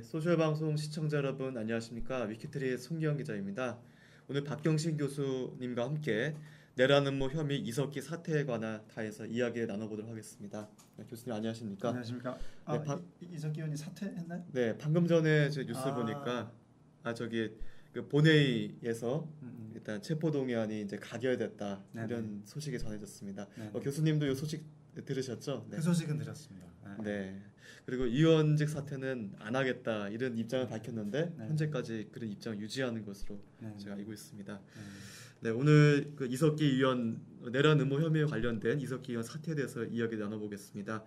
네, 소셜방송 시청자 여러분 안녕하십니까? 위키트리의 송기영 기자입니다. 오늘 박경신 교수님과 함께 내란음모 혐의 이석기 사태에 관한 다해서 이야기 나눠보도록 하겠습니다. 네, 교수님 안녕하십니까? 안녕하십니까? 네, 이석기 의원이 사퇴했나요? 네, 방금 전에 저 뉴스 보니까 저기 그 본회의에서 일단 체포동의안이 이제 가결됐다 이런 소식이 전해졌습니다. 교수님도 이 소식 들으셨죠? 네. 그 소식은 들었습니다. 네. 그리고 의원직 사퇴는 안 하겠다 이런 입장을 밝혔는데 현재까지 그런 입장을 유지하는 것으로 제가 알고 있습니다. 네, 오늘 그 이석기 의원 내란 음모 혐의에 관련된 이석기 의원 사태에 대해서 이야기 나눠보겠습니다.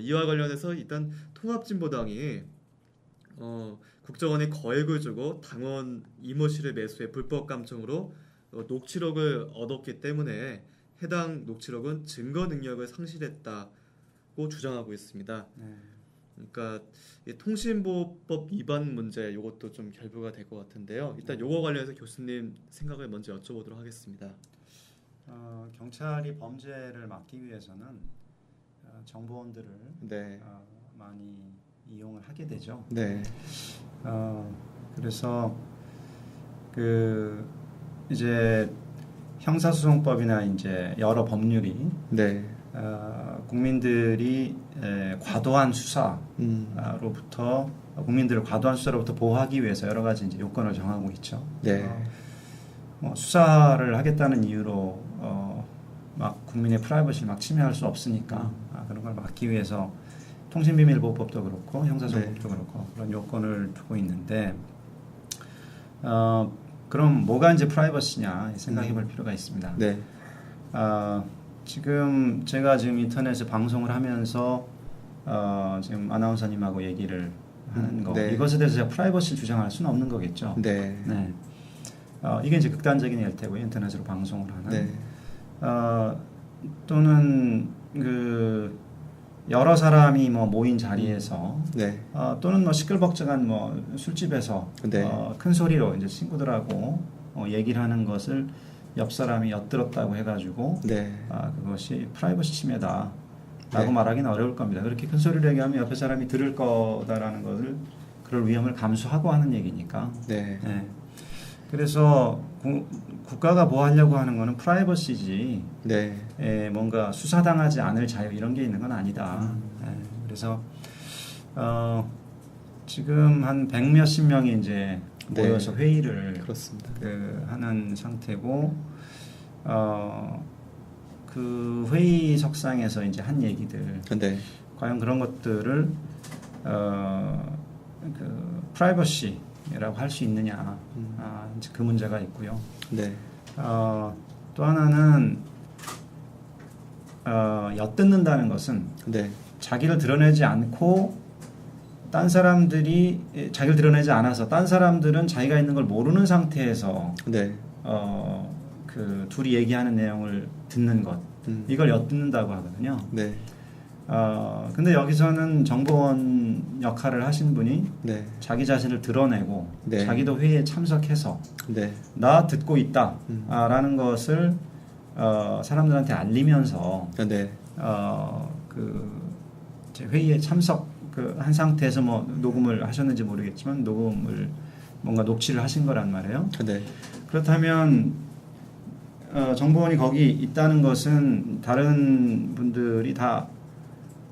이와 관련해서 일단 통합진보당이 국정원에 거액을 주고 당원 임원실을 매수해 불법 감청으로 녹취록을 얻었기 때문에 해당 녹취록은 증거 능력을 상실했다고 주장하고 있습니다. 그러니까 통신보호법 위반 문제 이것도 좀 결부가 될 것 같은데요. 일단 이거 관련해서 교수님 생각을 먼저 여쭤보도록 하겠습니다. 경찰이 범죄를 막기 위해서는 정보원들을 많이 이용을 하게 되죠. 네. 그래서 그 이제 형사소송법이나 이제 여러 법률이 국민들이 과도한 수사로부터 국민들을 과도한 수사로부터 보호하기 위해서 여러 가지 이제 요건을 정하고 있죠. 뭐 수사를 하겠다는 이유로 막 국민의 프라이버시를 막 침해할 수 없으니까 그런 걸 막기 위해서 통신비밀보호법도 그렇고 형사소송법도 그렇고 그런 요건을 두고 있는데 그럼 뭐가 이제 프라이버시냐 생각해볼 필요가 있습니다. 지금 제가 지금 인터넷에 방송을 하면서 지금 아나운서님하고 얘기를 하는 거 이것에 대해서 제가 프라이버시를 주장할 수는 없는 거겠죠. 이게 이제 극단적인 예일 테고요. 인터넷으로 방송을 하는 또는 그 여러 사람이 뭐 모인 자리에서 또는 뭐 시끌벅적한 뭐 술집에서 큰 소리로 이제 친구들하고 얘기를 하는 것을 옆 사람이 엿들었다고 해가지고 그것이 프라이버시 침해다라고 말하기는 어려울 겁니다. 그렇게 큰 소리를 얘기하면 옆에 사람이 들을 거다라는 것을 그럴 위험을 감수하고 하는 얘기니까. 그래서 국가가 보호하려고 하는 거는 프라이버시지 뭔가 수사당하지 않을 자유 이런 게 있는 건 아니다. 그래서 지금 한 100몇십 명이 이제 모여서 회의를 하는 상태고 그 회의석상에서 이제 한 얘기들 과연 그런 것들을 그 프라이버시라고 할 수 있느냐 이제 그 문제가 있고요. 또 하나는 엿듣는다는 것은 자기를 드러내지 않고 딴 사람들이 자기를 드러내지 않아서 딴 사람들은 자기가 있는 걸 모르는 상태에서 그 둘이 얘기하는 내용을 듣는 것 이걸 엿듣는다고 하거든요. 근데 여기서는 정보원 역할을 하신 분이 자기 자신을 드러내고 자기도 회의에 참석해서 나 듣고 있다 라는 것을 사람들한테 알리면서 그 회의에 참석 한 상태에서 뭐 녹음을 하셨는지 모르겠지만 녹음을 뭔가 녹취를 하신 거란 말이에요. 그렇다면 정보원이 거기 있다는 것은 다른 분들이 다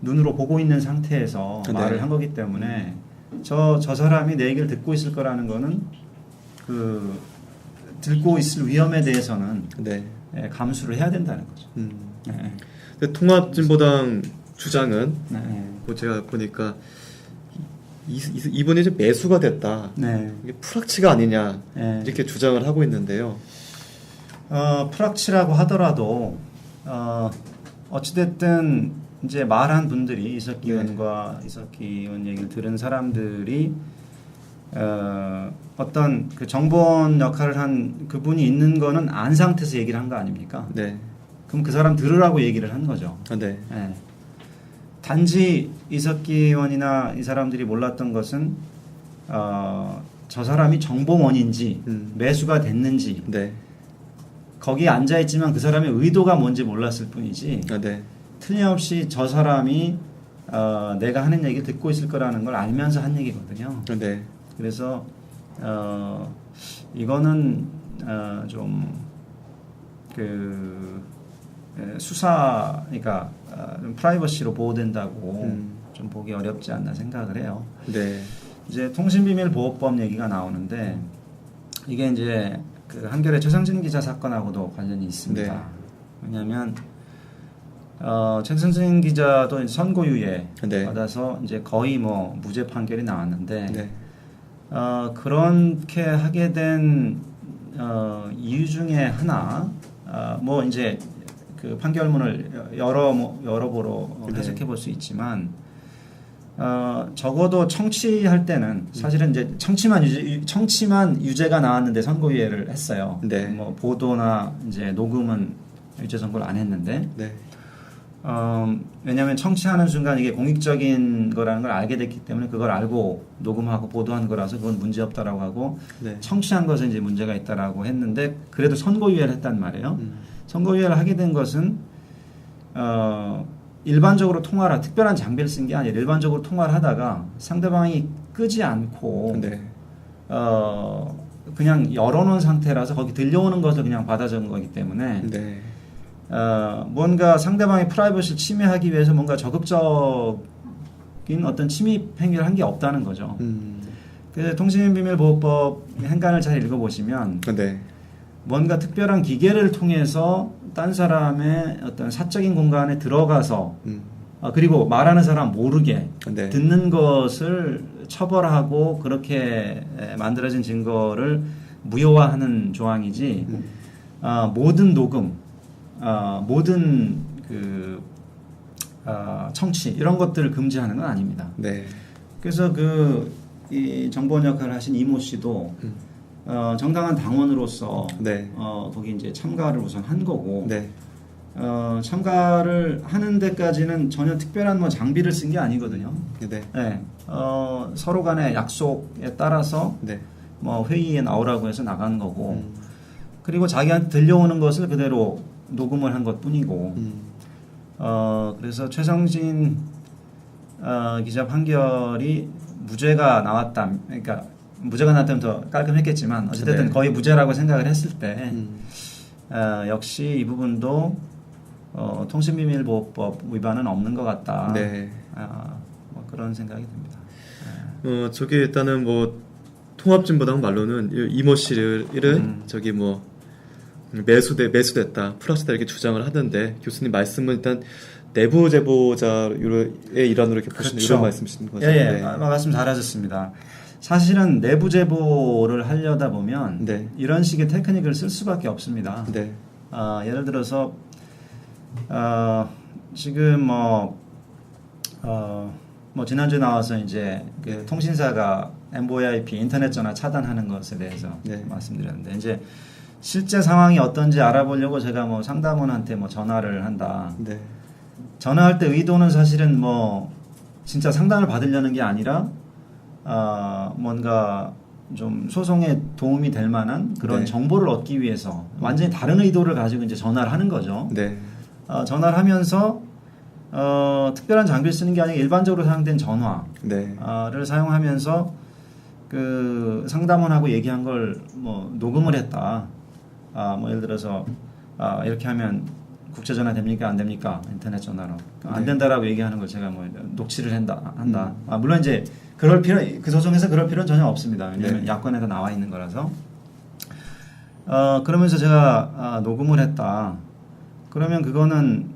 눈으로 보고 있는 상태에서 말을 한 거기 때문에 저 사람이 내 얘기를 듣고 있을 거라는 거는 그 듣고 있을 위험에 대해서는 감수를 해야 된다는 거죠. 통합진보당 주장은 제가 보니까 이분이 좀 매수가 됐다. 이게 프락치가 아니냐 이렇게 주장을 하고 있는데요. 프락치라고 하더라도 어찌됐든 이제 말한 분들이 이석기 의원과 이석기 의원 얘기를 들은 사람들이 어떤 그 정보원 역할을 한 그분이 있는 거는 안 상태에서 얘기를 한 거 아닙니까? 그럼 그 사람 들으라고 얘기를 한 거죠. 단지 이석기 의원이나 이 사람들이 몰랐던 것은 저 사람이 정보원인지 매수가 됐는지 거기에 앉아있지만 그 사람의 의도가 뭔지 몰랐을 뿐이지 틀림없이 저 사람이 내가 하는 얘기 듣고 있을 거라는 걸 알면서 한 얘기거든요. 네. 그래서 이거는 좀 그 수사, 그러니까 좀 프라이버시로 보호된다고 좀 보기 어렵지 않나 생각을 해요. 네. 이제 통신비밀보호법 얘기가 나오는데 이게 이제 그 한겨레 최상진 기자 사건하고도 관련이 있습니다. 네. 왜냐하면 최상진 기자도 이제 선고유예 네. 받아서 이제 거의 뭐 무죄 판결이 나왔는데 네. 그렇게 하게 된 이유 중에 하나, 뭐 이제 그 판결문을 여러 보로 네. 해석해 볼 수 있지만 적어도 청취할 때는 사실은 이제 청취만 유죄가 나왔는데 선고유예를 했어요. 네. 뭐 보도나 이제 녹음은 유죄 선고를 안 했는데. 네. 왜냐하면 청취하는 순간 이게 공익적인 거라는 걸 알게 됐기 때문에 그걸 알고 녹음하고 보도한 거라서 그건 문제 없다라고 하고 네. 청취한 것은 이제 문제가 있다라고 했는데 그래도 선고유예를 했단 말이에요. 선고유예를 하게 된 것은 일반적으로 통화를 특별한 장비를 쓴 게 아니라 일반적으로 통화를 하다가 상대방이 끄지 않고 네. 그냥 열어놓은 상태라서 거기 들려오는 것을 그냥 받아 적은 거기 때문에 네. 뭔가 상대방의 프라이버시를 침해하기 위해서 뭔가 적극적인 어떤 침입 행위를 한 게 없다는 거죠. 그래서 통신비밀보호법 행간을 잘 읽어보시면 네. 뭔가 특별한 기계를 통해서 딴 사람의 어떤 사적인 공간에 들어가서 그리고 말하는 사람 모르게 네. 듣는 것을 처벌하고 그렇게 만들어진 증거를 무효화하는 조항이지 모든 녹음, 모든 그 청취 이런 것들을 금지하는 건 아닙니다. 네. 그래서 이 정보원 역할을 하신 이모 씨도 정당한 당원으로서 네. 거기 이제 참가를 우선 한 거고 네. 참가를 하는 데까지는 전혀 특별한 뭐 장비를 쓴 게 아니거든요. 네. 네. 서로 간의 약속에 따라서 네. 뭐 회의에 나오라고 해서 나간 거고 그리고 자기한테 들려오는 것을 그대로 녹음을 한 것뿐이고 그래서 최성진 기자 판결이 무죄가 나왔다. 그러니까 무죄가 나왔다면 더 깔끔했겠지만 어쨌든 네. 거의 무죄라고 생각을 했을 때 역시 이 부분도 통신비밀보호법 위반은 없는 것 같다. 네. 뭐 그런 생각이 듭니다. 저기 일단은 뭐 통합진보당 말로는 이모 씨를 저기 뭐 매수됐다, 풀었다 이렇게 주장을 하던데 교수님 말씀은 일단 내부 제보자의 일환으로 이렇게 보시는 그렇죠. 이런 말씀이신 거죠? 예, 네. 말씀 잘하셨습니다. 사실은 내부 제보를 하려다 보면 네. 이런 식의 테크닉을 쓸 수밖에 없습니다. 네. 예를 들어서 지금 뭐 지난주에 나와서 이제 그 통신사가 MVIP 인터넷 전화 차단하는 것에 대해서 네. 말씀드렸는데 이제 실제 상황이 어떤지 알아보려고 제가 뭐 상담원한테 뭐 전화를 한다. 네. 전화할 때 의도는 사실은 뭐 진짜 상담을 받으려는 게 아니라 뭔가 좀 소송에 도움이 될 만한 그런 네. 정보를 얻기 위해서 완전히 다른 의도를 가지고 이제 전화를 하는 거죠. 네. 전화를 하면서 특별한 장비를 쓰는 게 아니라 일반적으로 사용된 전화를 사용하면서 그 상담원하고 얘기한 걸 뭐 녹음을 했다. 뭐 예를 들어서 이렇게 하면 국제전화 됩니까 안 됩니까 인터넷 전화로 안 된다라고 얘기하는 걸 제가 뭐 녹취를 한다. 물론 이제 그 소송에서 그럴 필요는 전혀 없습니다. 왜냐하면 네. 야권에도 나와 있는 거라서. 그러면서 제가 녹음을 했다. 그러면 그거는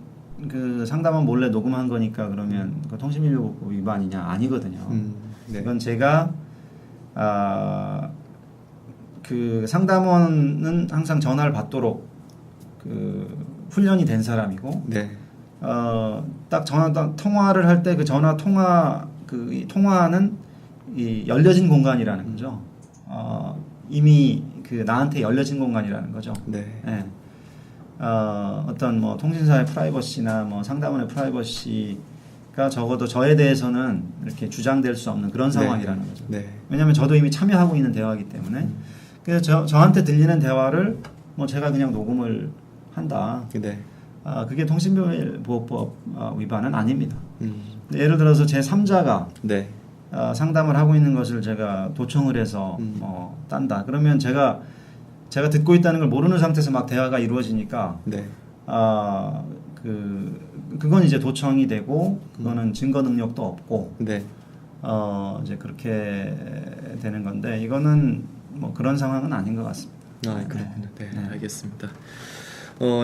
그 상담원 몰래 녹음한 거니까 그러면 그 통신비밀보호법 위반이냐 아니거든요. 네. 이건 제가 그 상담원은 항상 전화를 받도록 그 훈련이 된 사람이고 네. 딱 통화를 할 때 그 이 통화는 이 열려진 공간이라는 거죠. 이미 그 나한테 열려진 공간이라는 거죠. 네. 예. 어떤 뭐 통신사의 프라이버시나 뭐 상담원의 프라이버시가 적어도 저에 대해서는 이렇게 주장될 수 없는 그런 상황이라는 거죠. 네. 왜냐하면 저도 이미 참여하고 있는 대화이기 때문에 그래서 저한테 들리는 대화를 뭐 제가 그냥 녹음을 한다. 네. 그게 통신비밀보호법 위반은 아닙니다. 예를 들어서 제 3자가 네. 상담을 하고 있는 것을 제가 도청을 해서 딴다. 그러면 제가 듣고 있다는 걸 모르는 상태에서 막 대화가 이루어지니까 네. 그건 이제 도청이 되고 그거는 증거 능력도 없고 네. 이제 그렇게 되는 건데 이거는 뭐 그런 상황은 아닌 것 같습니다. 아, 그렇군요. 네, 네. 알겠습니다.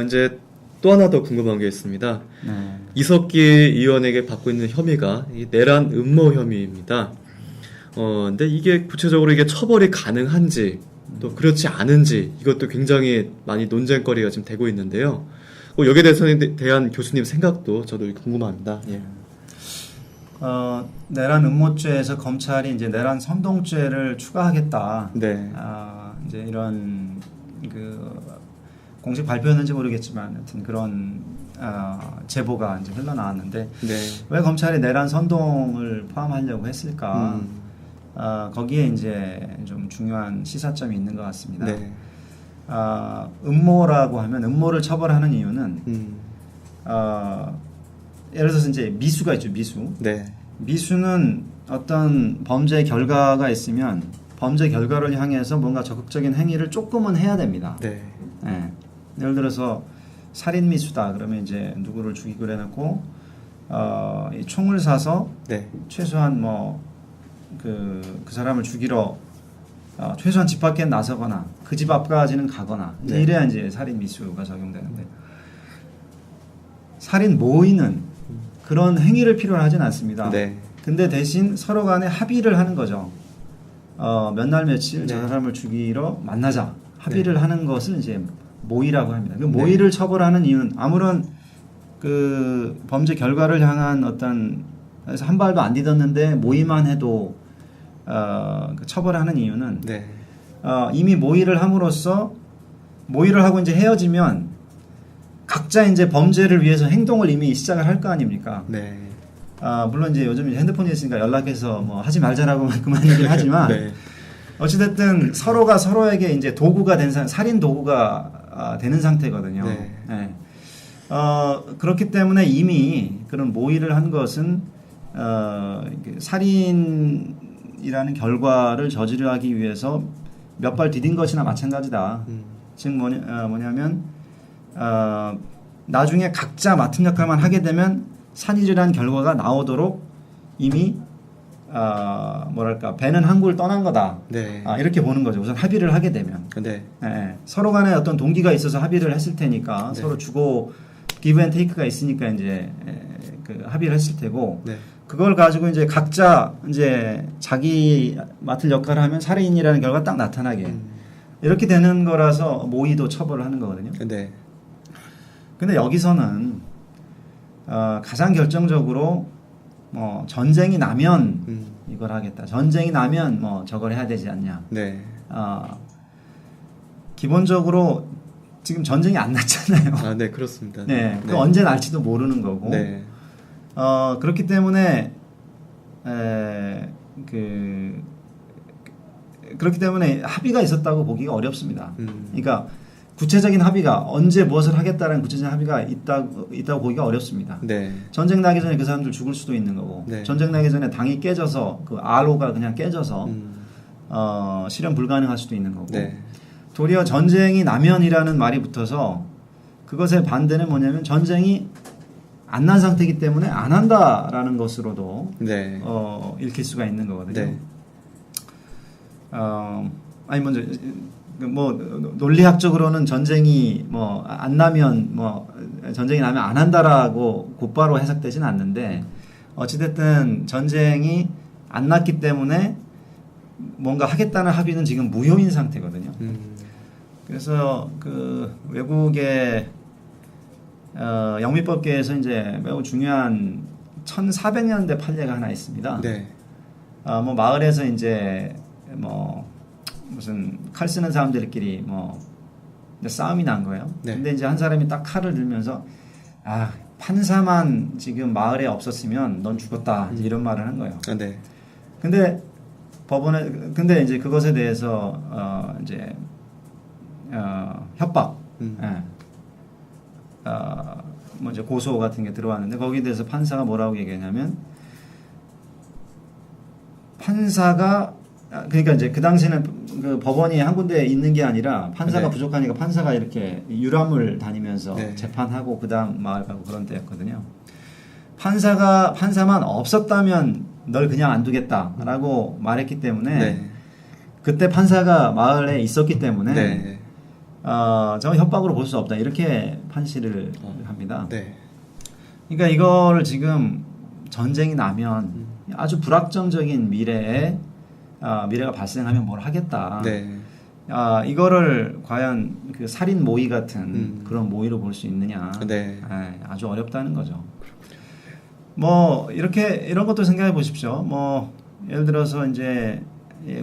이제 또 하나 더 궁금한 게 있습니다. 네. 이석기 의원에게 받고 있는 혐의가 이 내란 음모 혐의입니다. 근데 이게 구체적으로 이게 처벌이 가능한지 또 그렇지 않은지 이것도 굉장히 많이 논쟁거리가 지금 되고 있는데요. 여기에 대한 교수님 생각도 저도 궁금합니다. 예. 내란 음모죄에서 검찰이 이제 내란 선동죄를 추가하겠다. 네. 이제 이런 공식 발표였는지 모르겠지만 하여튼 그런 제보가 이제 흘러나왔는데 네. 왜 검찰이 내란 선동을 포함하려고 했을까? 거기에 이제 좀 중요한 시사점이 있는 것 같습니다. 네. 음모라고 하면 음모를 처벌하는 이유는 예를 들어서 이제 미수가 있죠. 미수. 네. 미수는 어떤 범죄 결과가 있으면 범죄 결과를 향해서 뭔가 적극적인 행위를 조금은 해야 됩니다. 네. 네. 예를 들어서 살인 미수다 그러면 이제 누구를 죽이고 그래놓고 이 총을 사서 네. 최소한 그 사람을 죽이러 최소한 집 밖에 나서거나 그 집 앞까지는 가거나 네. 이래야 이제 살인 미수가 적용되는데 살인 모의는 그런 행위를 필요로 하진 않습니다. 네. 근데 대신 서로 간에 합의를 하는 거죠. 몇 날 며칠 저 사람을 죽이러 만나자 합의를 하는 것을 이제 모의라고 합니다. 그 모의를 처벌하는 이유는 아무런 그 범죄 결과를 향한 어떤 그래서 한 발도 안 디뎠는데 모의만 해도 처벌하는 이유는 네. 이미 모의를 함으로써 모의를 하고 이제 헤어지면 각자 이제 범죄를 위해서 행동을 이미 시작을 할 거 아닙니까? 네. 물론 이제 요즘 핸드폰이 있으니까 연락해서 뭐 하지 말자라고 그만 얘기를 하지만 네. 어찌됐든 서로가 서로에게 이제 도구가 된 살인 도구가 되는 상태거든요. 네. 네. 그렇기 때문에 이미 그런 모의를 한 것은 살인이라는 결과를 저지르기 위해서 몇 발 디딘 것이나 마찬가지다. 즉 뭐냐면 나중에 각자 맡은 역할만 하게 되면 살인이라는 결과가 나오도록 이미 배는 항구를 떠난 거다. 네. 이렇게 보는 거죠. 우선 합의를 하게 되면. 네. 서로 간에 어떤 동기가 있어서 합의를 했을 테니까 네. 서로 주고 기브 앤 테이크가 있으니까 이제 그 합의를 했을 테고 네. 그걸 가지고 이제 각자 이제 자기 맡을 역할을 하면 살인이라는 결과가 딱 나타나게 이렇게 되는 거라서 모의도 처벌을 하는 거거든요. 네. 근데 여기서는 가장 결정적으로 전쟁이 나면 이걸 하겠다. 전쟁이 나면 저걸 해야 되지 않냐. 네. 기본적으로 지금 전쟁이 안 났잖아요. 네, 그렇습니다. 네, 그 언제 날지도 모르는 거고. 네. 그렇기 때문에 그렇기 때문에 합의가 있었다고 보기가 어렵습니다. 그러니까 구체적인 합의가 언제 무엇을 하겠다는 구체적인 합의가 있다고 보기가 어렵습니다. 네. 전쟁 나기 전에 그 사람들 죽을 수도 있는 거고 네. 전쟁 나기 전에 당이 깨져서 그 RO가 그냥 깨져서 실현 불가능할 수도 있는 거고 네. 도리어 전쟁이 나면이라는 말이 붙어서 그것의 반대는 뭐냐면 전쟁이 안 난 상태이기 때문에 안 한다라는 것으로도 네. 읽힐 수가 있는 거거든요. 네. 먼저 논리학적으로는 전쟁이 안 나면 전쟁이 나면 안 한다라고 곧바로 해석되지는 않는데 어찌됐든 전쟁이 안 났기 때문에 뭔가 하겠다는 합의는 지금 무효인 상태거든요. 그래서 그 외국의 영미법계에서 이제 매우 중요한 1400년대 판례가 하나 있습니다. 네. 마을에서 이제 무슨 칼 쓰는 사람들끼리 싸움이 난 거예요. 네. 근데 이제 한 사람이 딱 칼을 들면서 판사만 지금 마을에 없었으면 넌 죽었다 이런 말을 한 거예요. 네. 근데 근데 이제 그것에 대해서 협박, 이제 고소 같은 게 들어왔는데 거기에 대해서 판사가 뭐라고 얘기했냐면 판사가 그러니까 이제 그 당시에는 그 법원이 한 군데 있는 게 아니라 판사가 네. 부족하니까 판사가 이렇게 유람을 다니면서 네. 재판하고 그다음 마을 가고 그런 때였거든요. 판사만 없었다면 널 그냥 안 두겠다라고 말했기 때문에 네. 그때 판사가 마을에 있었기 때문에 네. 저 협박으로 볼 수 없다 이렇게 판시를 합니다. 네. 그러니까 이거를 지금 전쟁이 나면 아주 불확정적인 미래에 미래가 발생하면 뭘 하겠다. 네. 이거를 과연 그 살인 모의 같은 그런 모의로 볼 수 있느냐? 네. 아주 어렵다는 거죠. 뭐 이렇게 이런 것도 생각해 보십시오. 뭐 예를 들어서 이제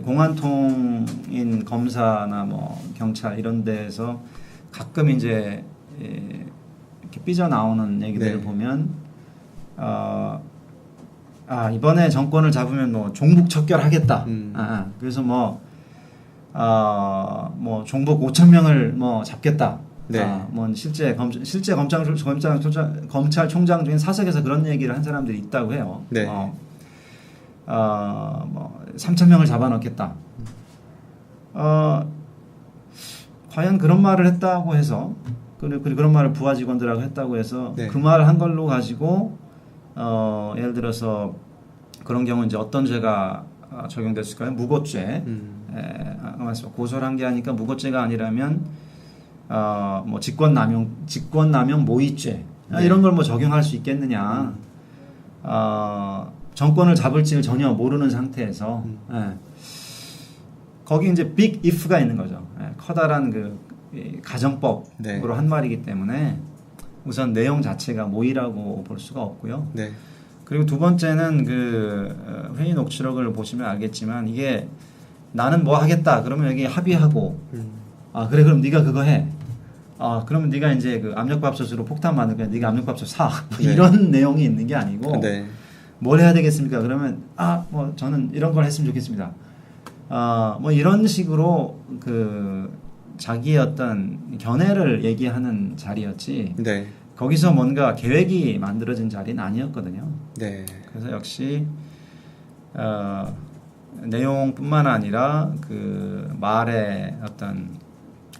공안통인 검사나 뭐 경찰 이런 데에서 가끔 이제 이렇게 삐져나오는 얘기들을 네. 보면 이번에 정권을 잡으면 뭐 종북 척결하겠다. 그래서 뭐 종북 5,000명을 뭐 잡겠다. 네. 뭐 실제 검찰총장 중에 사석에서 그런 얘기를 한 사람들이 있다고 해요. 네. 뭐 3,000명을 잡아넣겠다. 과연 그런 말을 했다고 해서 그런 말을 부하 직원들하고 했다고 해서 네. 그 말을 한 걸로 가지고 예를 들어서 그런 경우 이제 어떤 죄가 적용됐을까요? 무고죄. 고소를 한 게 아니까 무고죄가 아니라면 뭐 직권남용 모의죄 네. 이런 걸 뭐 적용할 수 있겠느냐? 정권을 잡을지를 전혀 모르는 상태에서 거기 이제 big if가 있는 거죠. 커다란 이 가정법으로 네. 한 말이기 때문에 우선 내용 자체가 모의라고 볼 수가 없고요. 네. 그리고 두 번째는 그 회의 녹취록을 보시면 알겠지만 이게 나는 뭐 하겠다 그러면 여기 합의하고 그래 그럼 네가 그거 해. 그러면 네가 이제 그 압력밥솥으로 폭탄 만들 거야. 네가 압력밥솥 사. 네. 이런 내용이 있는 게 아니고 네. 뭘 해야 되겠습니까? 그러면 뭐 저는 이런 걸 했으면 좋겠습니다. 뭐 이런 식으로 그 자기의 어떤 견해를 얘기하는 자리였지. 네. 거기서 뭔가 계획이 만들어진 자리는 아니었거든요. 네. 그래서 역시 내용뿐만 아니라 그 말의 어떤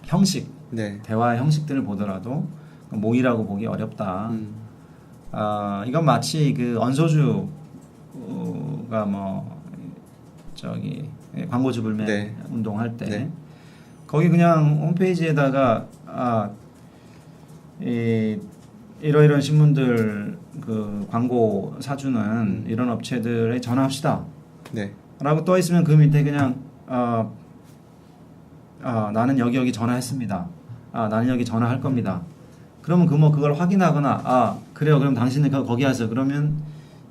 형식, 네. 대화의 형식들을 보더라도 모의라고 보기 어렵다. 이건 마치 그 언소주가 뭐 저기 광고주 불매 네. 운동할 때 네. 거기 그냥 홈페이지에다가 이러이런 신문들 그 광고 사주는 이런 업체들에 전화합시다. 네. 라고 떠 있으면 그 밑에 그냥 나는 여기 전화했습니다. 나는 여기 전화할 겁니다. 그러면 그걸 확인하거나 그래요. 그럼 당신은 거기 하세요. 그러면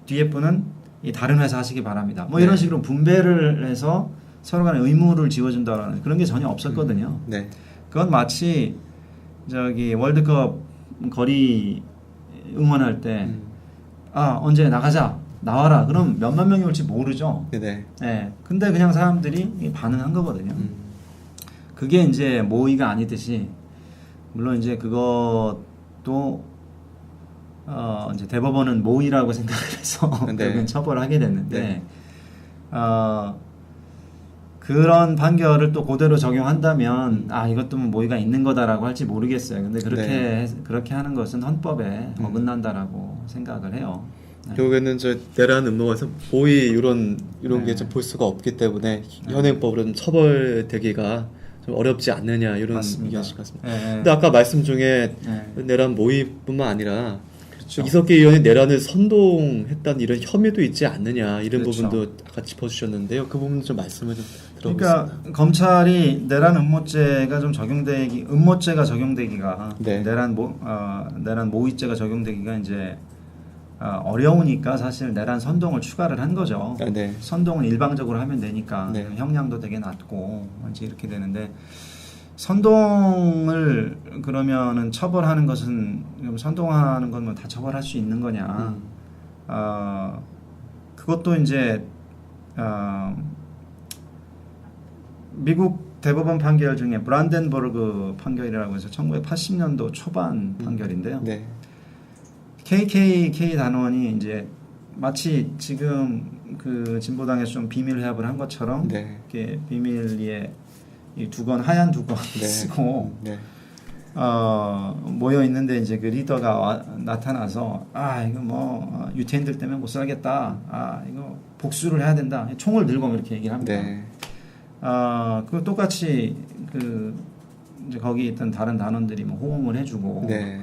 뒤에 분은 이 다른 회사 하시기 바랍니다. 뭐 이런 식으로 분배를 해서 서로 간에 의무를 지워준다라는 그런 게 전혀 없었거든요. 네. 그건 마치 저기 월드컵 거리 응원할 때 언제 나와라. 그럼 몇만 명이 올지 모르죠. 네. 네. 근데 그냥 사람들이 반응한 거거든요. 그게 이제 모의가 아니듯이 물론 이제 그것도 이제 대법원은 모의라고 생각을 해서 네. 결국엔 처벌을 하게 됐는데 네. 그런 판결을 또 그대로 적용한다면 이것도 뭐 모의가 있는 거다라고 할지 모르겠어요. 근데 그렇게 하는 것은 헌법에 어긋난다라고 생각을 해요. 네. 결국에는 저 내란 음모에서 모의 이런 게 좀 볼 수가 없기 때문에 현행법으로는 처벌되기가 좀 어렵지 않느냐 이런 얘기하신 것 같습니다. 근데 아까 말씀 중에 내란 모의뿐만 아니라 그렇죠. 이석기 의원이 내란을 선동했다는 이런 혐의도 있지 않느냐 이런 그렇죠. 부분도 아까 짚어주셨는데요. 그 부분 좀 말씀을 좀 들어보겠습니다. 그러니까 검찰이 내란 음모죄가 음모죄가 적용되기가 네. 내란 모의죄가 적용되기가 이제 어려우니까 사실 내란 선동을 추가를 한 거죠. 네. 선동은 일방적으로 하면 되니까 네. 형량도 되게 낮고 이제 이렇게 되는데 선동을 그러면은 처벌하는 것은 선동하는 건 뭐 다 처벌할 수 있는 거냐? 그것도 이제 미국 대법원 판결 중에 브란덴버그 판결이라고 해서 1980년도 초반 판결인데요. 네. KKK 단원이 이제 마치 지금 그 진보당에서 좀 비밀 회합을 한 것처럼 네. 이렇게 비밀리에 이 두건 하얀 두건 네. 쓰고 네. 모여 있는데 이제 그 리더가 나타나서 이거 뭐 유태인들 때문에 못 살겠다. 이거 복수를 해야 된다. 총을 들고 이렇게 얘기를 합니다. 네. 그 똑같이 그 이제 거기 있던 다른 단원들이 뭐 호응을 해주고 네.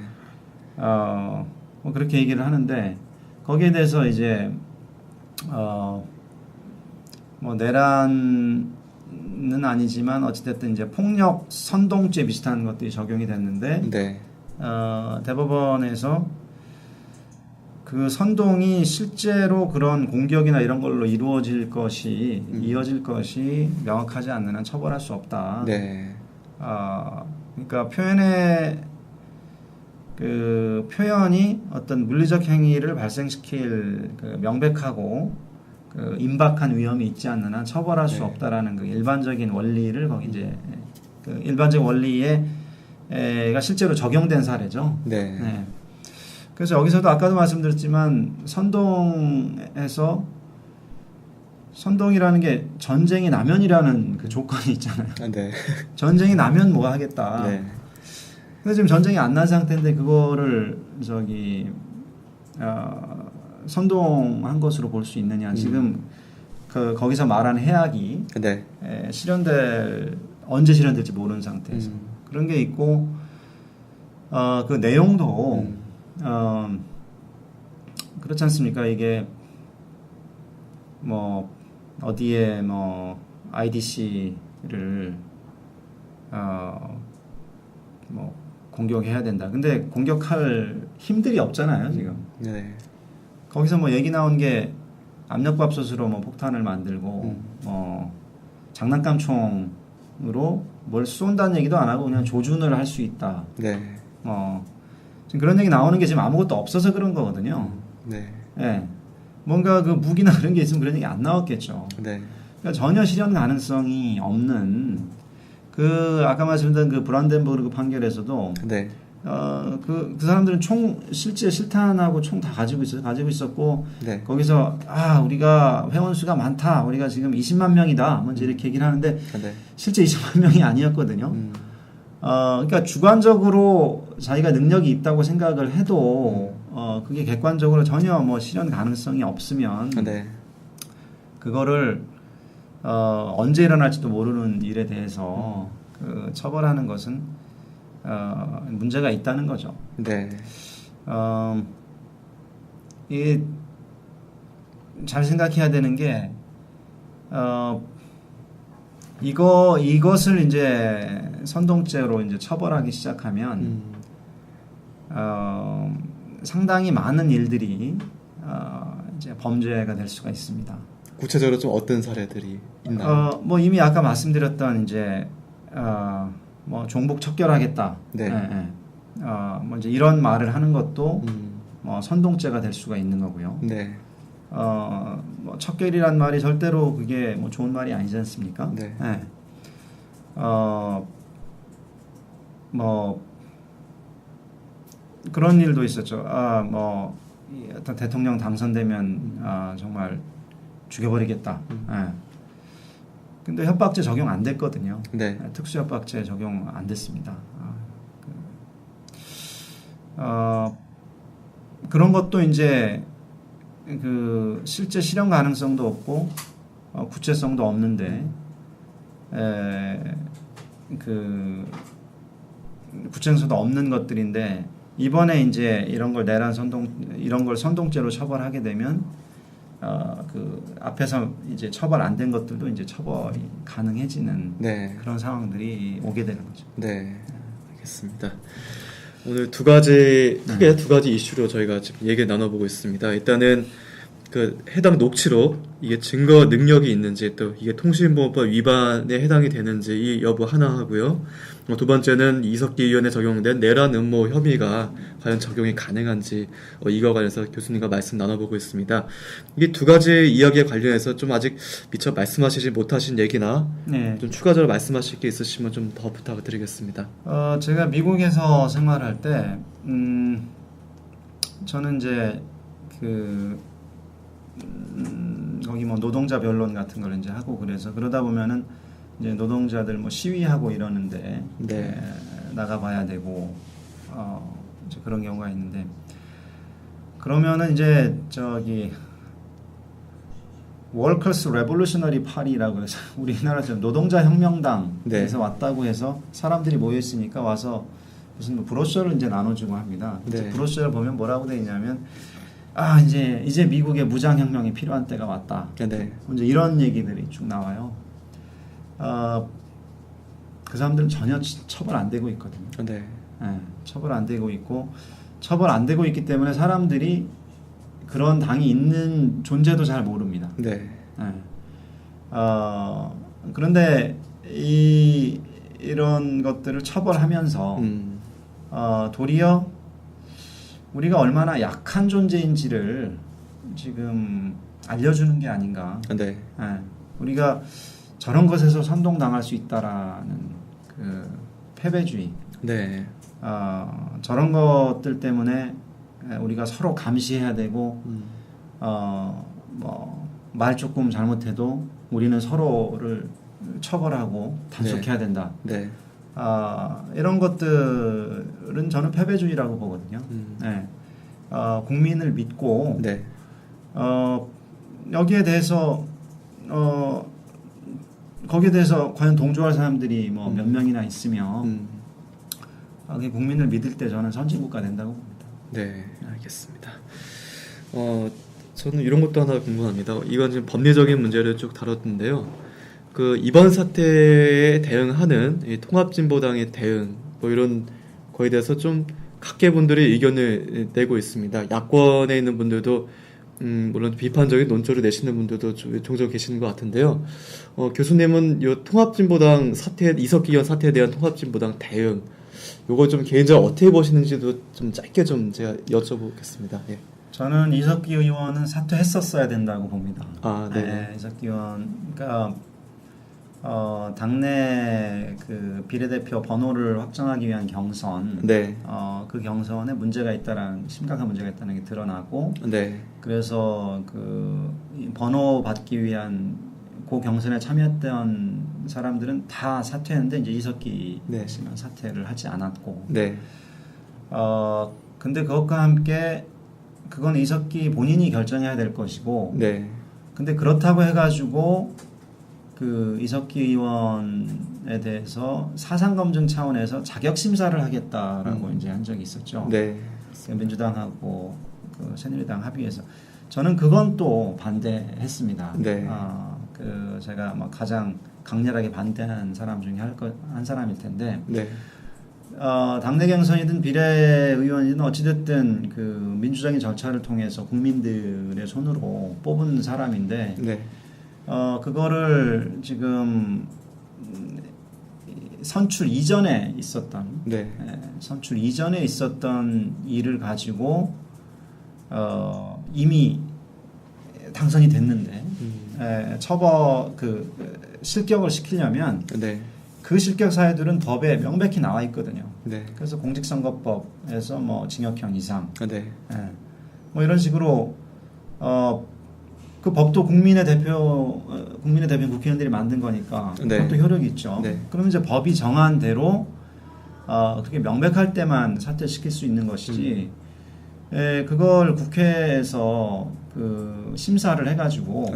뭐 그렇게 얘기를 하는데 거기에 대해서 이제 뭐 내란은 아니지만 어찌됐든 이제 폭력 선동죄 비슷한 것들이 적용이 됐는데 네. 대법원에서 그 선동이 실제로 그런 공격이나 이런 걸로 이루어질 것이 이어질 것이 명확하지 않는 한 처벌할 수 없다. 네. 그러니까 그 표현이 어떤 물리적 행위를 발생시킬 그 명백하고 그 임박한 위험이 있지 않는 한 처벌할 수 네. 없다라는 그 일반적인 원리를 거기 이제 그 일반적 원리가 실제로 적용된 사례죠. 네. 네. 그래서 여기서도 아까도 말씀드렸지만 선동이라는 게 전쟁이 나면이라는 그 조건이 있잖아요. 네. 전쟁이 나면 뭐 하겠다. 네. 그래서 지금 전쟁이 안 난 상태인데 그거를 선동한 것으로 볼 수 있느냐. 지금 거기서 말하는 해악이 네. 언제 실현될지 모르는 상태에서 그런 게 있고 그 내용도 그렇지 않습니까? 이게 뭐 어디에 뭐 IDC를 뭐 공격해야 된다. 근데 공격할 힘들이 없잖아요, 지금. 네. 거기서 뭐 얘기 나온 게 압력밥솥으로 뭐 폭탄을 만들고 뭐 장난감 총으로 뭘 쏜다는 얘기도 안 하고 그냥 조준을 할 수 있다. 네. 지금 그런 얘기 나오는 게 지금 아무것도 없어서 그런 거거든요. 네. 예. 뭔가 그 무기나 그런 게 있으면 그런 얘기 안 나왔겠죠. 네. 그러니까 전혀 실현 가능성이 없는 그 아까 말씀드린 그 브란덴부르크 판결에서도 네. 그 사람들은 실제 실탄하고 총 다 가지고 있었고 네. 거기서 우리가 회원 수가 많다. 우리가 지금 20만 명이다. 먼저 이렇게 얘기를 하는데 네. 실제 20만 명이 아니었거든요. 그러니까 주관적으로 자기가 능력이 있다고 생각을 해도 그게 객관적으로 전혀 뭐 실현 가능성이 없으면 네. 그거를 언제 일어날지도 모르는 일에 대해서 그 처벌하는 것은 문제가 있다는 거죠. 네. 잘 생각해야 되는 게 이것을 이제 선동죄로 이제 처벌하기 시작하면 상당히 많은 일들이 이제 범죄가 될 수가 있습니다. 구체적으로 좀 어떤 사례들이 있나요? 뭐 이미 아까 말씀드렸던 이제 뭐 종북 척결하겠다. 네. 뭐 이제 이런 말을 하는 것도 뭐 선동죄가 될 수가 있는 거고요. 네. 뭐 척결이란 말이 절대로 그게 뭐 좋은 말이 아니지 않습니까? 네. 뭐 그런 일도 있었죠. 뭐 어떤 대통령 당선되면 정말 죽여버리겠다. 근데 협박죄 적용 안 됐거든요. 네. 특수협박죄 적용 안 됐습니다. 그런 것도 이제 그 실제 실현 가능성도 없고 구체성도 없는데 그 구체성도 없는 것들인데 이번에 이제 이런 걸 이런 걸 선동죄로 처벌하게 되면 그 앞에서 이제 처벌 안 된 것들도 이제 처벌이 가능해지는 네. 그런 상황들이 오게 되는 거죠. 네, 알겠습니다. 오늘 크게 두 가지 이슈로 저희가 지금 얘기를 나눠보고 있습니다. 일단은 그 해당 녹취록 이게 증거 능력이 있는지 또 이게 통신보호법 위반에 해당이 되는지 이 여부 하나 하고요. 두 번째는 이석기 의원에 적용된 내란 음모 혐의가 과연 적용이 가능한지 이거 관해서 교수님과 말씀 나눠보고 있습니다. 이게 두 가지 이야기에 관련해서 좀 아직 미처 말씀하시지 못하신 얘기나 좀 추가적으로 말씀하실 게 있으시면 좀 더 부탁드리겠습니다. 제가 미국에서 생활할 때 저는 이제 그 거기 뭐 노동자 변론 같은 걸 이제 하고 그래서 그러다 보면은 이제 노동자들 뭐 시위하고 이러는데 네. 나가봐야 되고 이제 그런 경우가 있는데 그러면은 이제 저기 Workers Revolutionary Party라고 해서 우리나라에서 노동자 혁명당에서 네. 왔다고 해서 사람들이 모여 있으니까 와서 무슨 뭐 브로셔를 이제 나눠주고 합니다. 네. 브로셔를 보면 뭐라고 돼 있냐면 이제 미국의 무장 혁명이 필요한 때가 왔다. 네. 이제 이런 얘기들이 쭉 나와요. 그 사람들은 전혀 처벌 안 되고 있거든요. 네. 네, 처벌 안 되고 있고 처벌 안 되고 있기 때문에 사람들이 그런 당이 있는 존재도 잘 모릅니다. 네. 네. 그런데 이런 것들을 처벌하면서 도리어 우리가 얼마나 약한 존재인지를 지금 알려주는 게 아닌가. 네. 네. 우리가 저런 것에서 선동당할 수 있다라는 그 패배주의. 네. 저런 것들 때문에 우리가 서로 감시해야 되고 뭐 말 조금 잘못해도 우리는 서로를 처벌하고 단속해야 된다. 네. 이런 것들은 저는 패배주의라고 보거든요. 네. 국민을 믿고 네. 여기에 대해서 거기에 대해서 과연 동조할 사람들이 뭐 몇 명이나 있으면 국민을 믿을 때 저는 선진국가 된다고 봅니다. 네, 알겠습니다. 저는 이런 것도 하나 궁금합니다. 이건 지금 법리적인 문제를 쭉 다뤘는데요. 그 이번 사태에 대응하는 이 통합진보당의 대응 뭐 이런 거에 대해서 좀 각계 분들이 의견을 내고 있습니다. 야권에 있는 분들도 물론 비판적인 논조를 내시는 분들도 종종 계시는 것 같은데요. 교수님은 이 통합진보당 사태, 이석기 의원 사태에 대한 통합진보당 대응, 요거 좀 개인적으로 어떻게 보시는지도 좀 짧게 좀 제가 여쭤보겠습니다. 예. 저는 이석기 의원은 사퇴했었어야 된다고 봅니다. 네. 네, 이석기 의원, 그러니까 당내 그 비례대표 번호를 확정하기 위한 경선, 네. 그 경선에 문제가 있다라는 심각한 문제가 있다는 게 드러나고, 네. 그래서 그 번호 받기 위한 그 경선에 참여했던 사람들은 다 사퇴했는데 이제 이석기 씨는 사퇴를 하지 않았고, 네. 근데 그것과 함께 그건 이석기 본인이 결정해야 될 것이고, 네. 근데 그렇다고 해가지고 그 이석기 의원에 대해서 사상 검증 차원에서 자격 심사를 하겠다라고 이제 한 적이 있었죠. 네. 민주당하고 그 새누리당 합의해서 저는 그건 또 반대했습니다. 네. 그 제가 뭐 가장 강렬하게 반대한 사람 중에 한 사람일 텐데. 네. 당내 경선이든 비례의원이든 어찌됐든 그 민주적인 절차를 통해서 국민들의 손으로 뽑은 사람인데, 네. 그거를 지금 선출 이전에 있었던, 선출 이전에 있었던 일을 가지고 이미 당선이 됐는데 실격을 시키려면 그 실격 사유들은 법에 명백히 나와 있거든요. 그래서 공직선거법에서 뭐 징역형 이상, 뭐 이런 식으로 그 법도 국민의 대표인 국회의원들이 만든 거니까 그것도 효력이 있죠. 그러면 이제 법이 정한 대로 그렇게 명백할 때만 사퇴시킬 수 있는 것이지, 그걸 국회에서 그 심사를 해가지고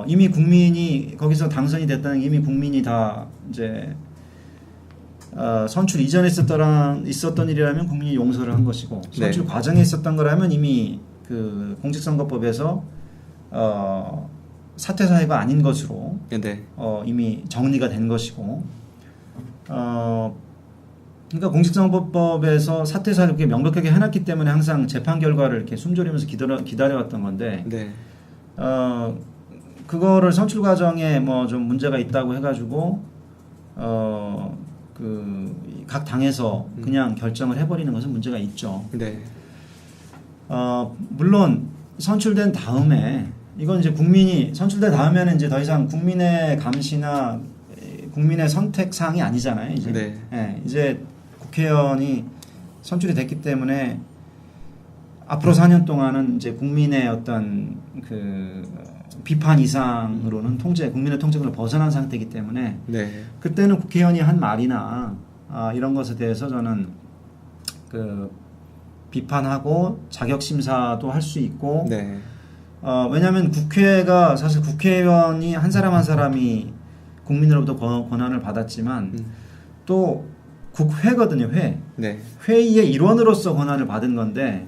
이미 국민이 거기서 당선이 됐다는 게 이미 국민이 다 이제 선출 이전에 있었던 일이라면 국민이 용서를 한 것이고, 선출 과정에 있었던 거라면 이미 그 공직선거법에서 사퇴 사유가 아닌 것으로 이미 정리가 된 것이고, 그러니까 공직선거법에서 사퇴 사유를 그렇게 명백하게 해놨기 때문에 항상 재판 결과를 이렇게 숨졸이면서 기다려왔던 건데, 그거를 선출 과정에 뭐 좀 문제가 있다고 해가지고 그 각 당에서 그냥 결정을 해버리는 것은 문제가 있죠. 물론 선출된 다음에 이건 이제 국민이 선출된 다음에는 이제 더 이상 국민의 감시나 국민의 선택 사항이 아니잖아요. 이제 이제 국회의원이 선출이 됐기 때문에 앞으로 4년 동안은 이제 국민의 어떤 그 비판 이상으로는 국민의 통제권을 벗어난 상태이기 때문에 네. 그때는 국회의원이 한 말이나 이런 것에 대해서 저는 그 비판하고 자격 심사도 할 수 있고 네. 왜냐하면 국회가 사실 국회의원이 한 사람 한 사람이 국민으로부터 권한을 받았지만 또 국회거든요. 네. 회의의 일원으로서 권한을 받은 건데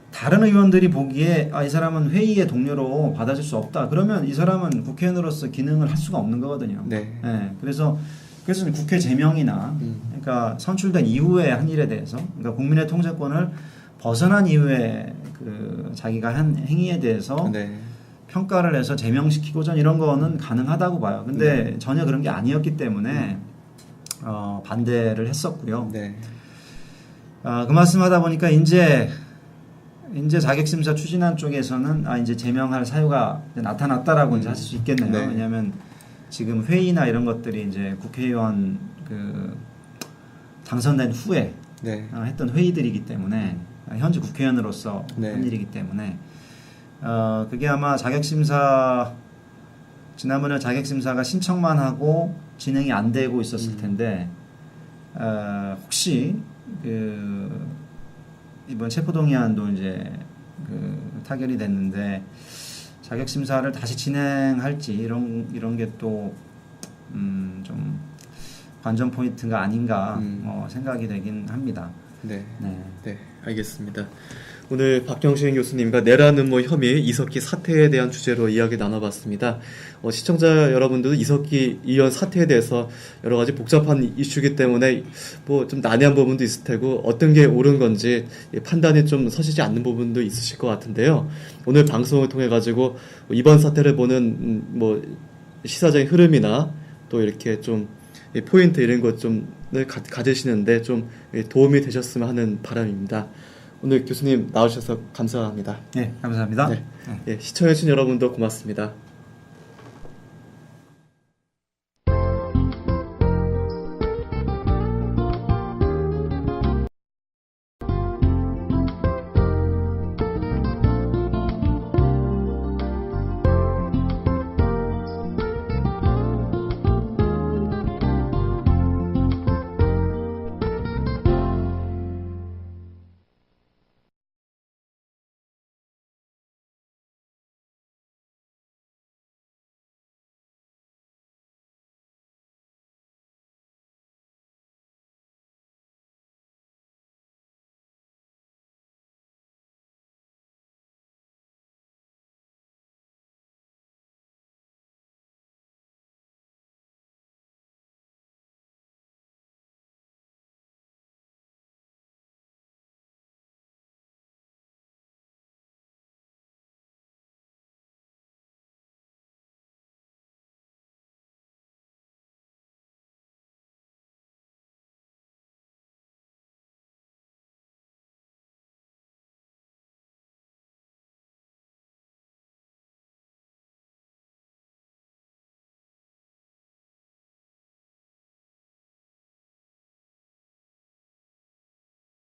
다른 의원들이 보기에 이 사람은 회의의 동료로 받아줄 수 없다. 그러면 이 사람은 국회의원으로서 기능을 할 수가 없는 거거든요. 네. 네, 그래서 국회 제명이나 그러니까 선출된 이후에 한 일에 대해서 그러니까 국민의 통제권을 벗어난 이후에 그 자기가 한 행위에 대해서 네. 평가를 해서 제명시키고 전 이런 거는 가능하다고 봐요. 근데 전혀 그런 게 아니었기 때문에 반대를 했었고요. 네. 그 말씀하다 보니까 이제 자격심사 추진안 쪽에서는 이제 제명할 사유가 이제 나타났다라고 이제 하실 수 있겠네요. 네. 왜냐하면 지금 회의나 이런 것들이 이제 국회의원 그 당선된 후에 네. 했던 회의들이기 때문에 현재 국회의원으로서 네. 한 일이기 때문에 그게 아마 지난번에 자격심사가 신청만 하고 진행이 안 되고 있었을 텐데 혹시 그 이번 체포동의안도 이제 그 타결이 됐는데 자격심사를 다시 진행할지 이런 게 또 좀 관전 포인트가 아닌가 생각이 되긴 합니다. 네. 네. 네, 알겠습니다. 오늘 박경신 교수님과 내란 음모 혐의 이석기 사태에 대한 주제로 이야기 나눠봤습니다. 시청자 여러분들도 이석기 의원 사태에 대해서 여러 가지 복잡한 이슈이기 때문에 뭐 좀 난해한 부분도 있을 테고 어떤 게 옳은 건지 판단이 좀 서시지 않는 부분도 있으실 것 같은데요. 오늘 방송을 통해 가지고 이번 사태를 보는 뭐 시사적인 흐름이나 또 이렇게 좀 포인트 이런 것 좀을 가지시는데 좀 도움이 되셨으면 하는 바람입니다. 오늘 교수님 나오셔서 감사합니다. 네, 감사합니다. 네. 네, 시청해주신 여러분도 고맙습니다.